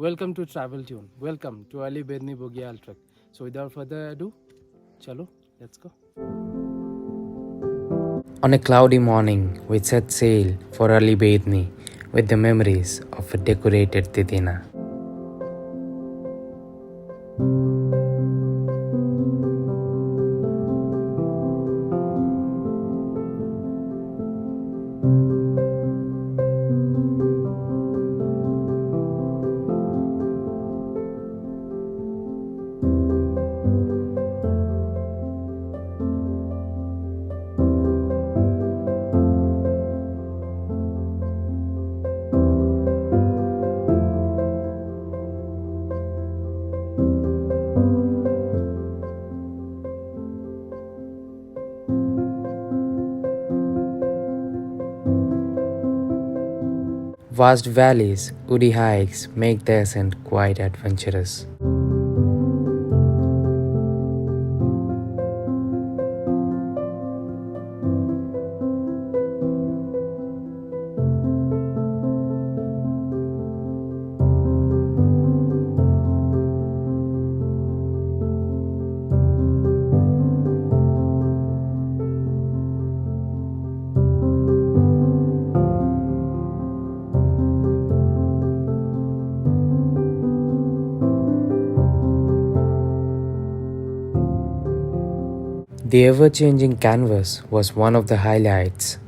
Welcome to Travel Tune. Welcome to Ali Bedni Bugyal trek. So without further ado, chalo, let's go. On a cloudy morning, we set sail for Ali Bedni with the memories of a decorated Titina. Vast valleys, woody hikes make the ascent quite adventurous. The ever changing canvas was one of the highlights.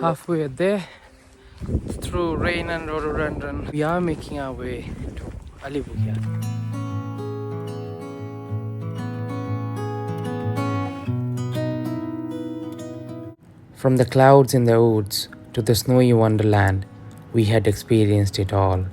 Halfway there, through rain and rhododendron, we are making our way to Ali Bugyal. From the clouds in the woods to the snowy wonderland, we had experienced it all.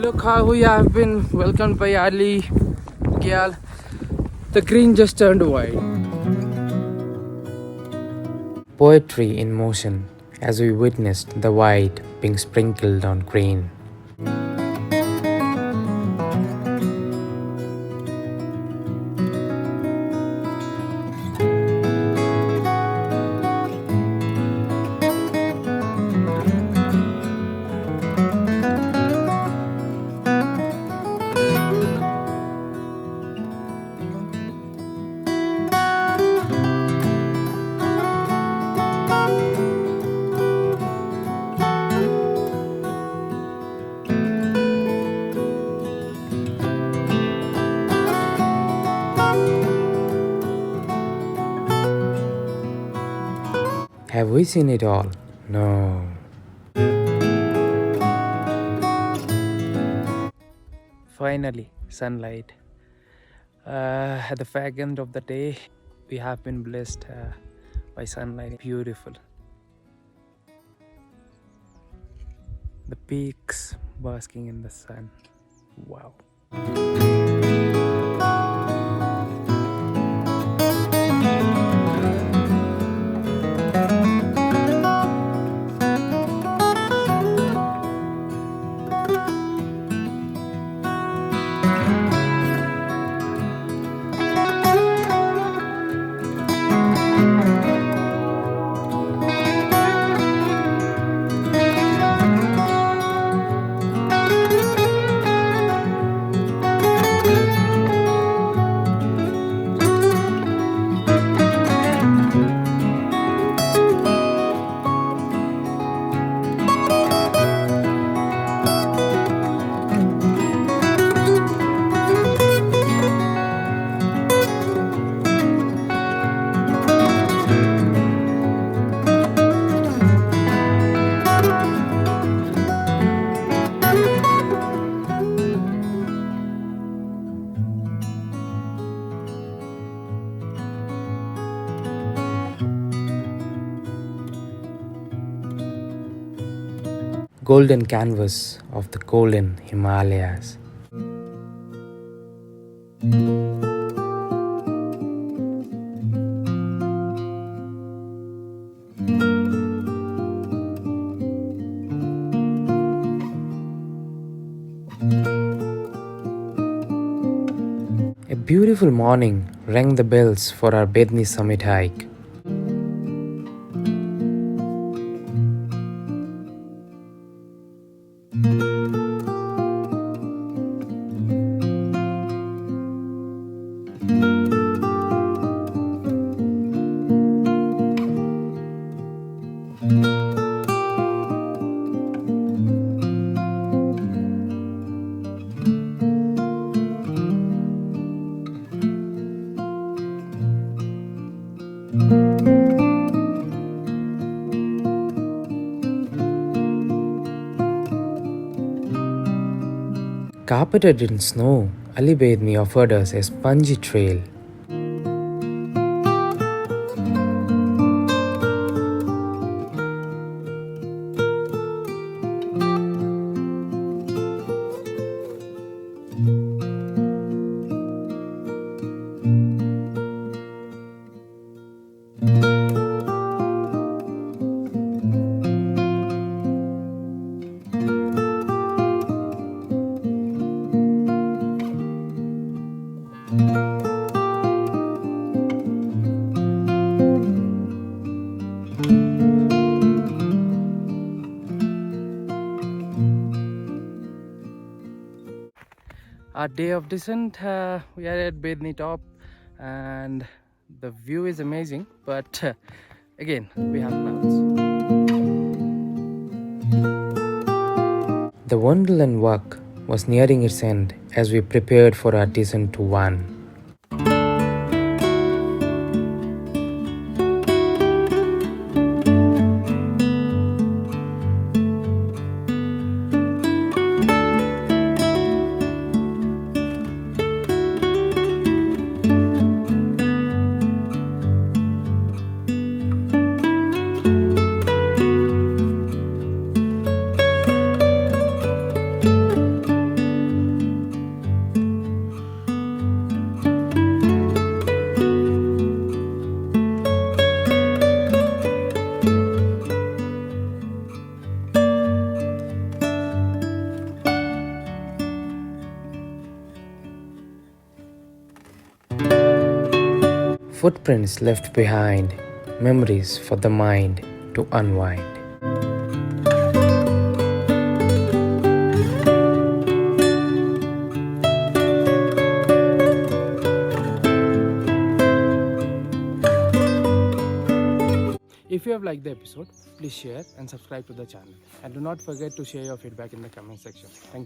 Look how we have been welcomed by Ali Bugyal. The green just turned white. Poetry in motion as we witnessed the white being sprinkled on green. Have we seen it all? No. Finally, sunlight. At the fag end of the day, we have been blessed by sunlight. Beautiful. The peaks basking in the sun. Wow. golden canvas of the golden Himalayas. A beautiful morning rang the bells for our Bedni summit hike. Carpeted in snow, Ali Bedni offered us a spongy trail. Our day of descent, we are at Bedni top, and the view is amazing, but again we have clouds. The Wonderland walk was nearing its end as we prepared for our descent to Van. Footprints left behind, memories for the mind to unwind. If you have liked the episode, please share and subscribe to the channel, and do not forget to share your feedback in the comment section. Thank you.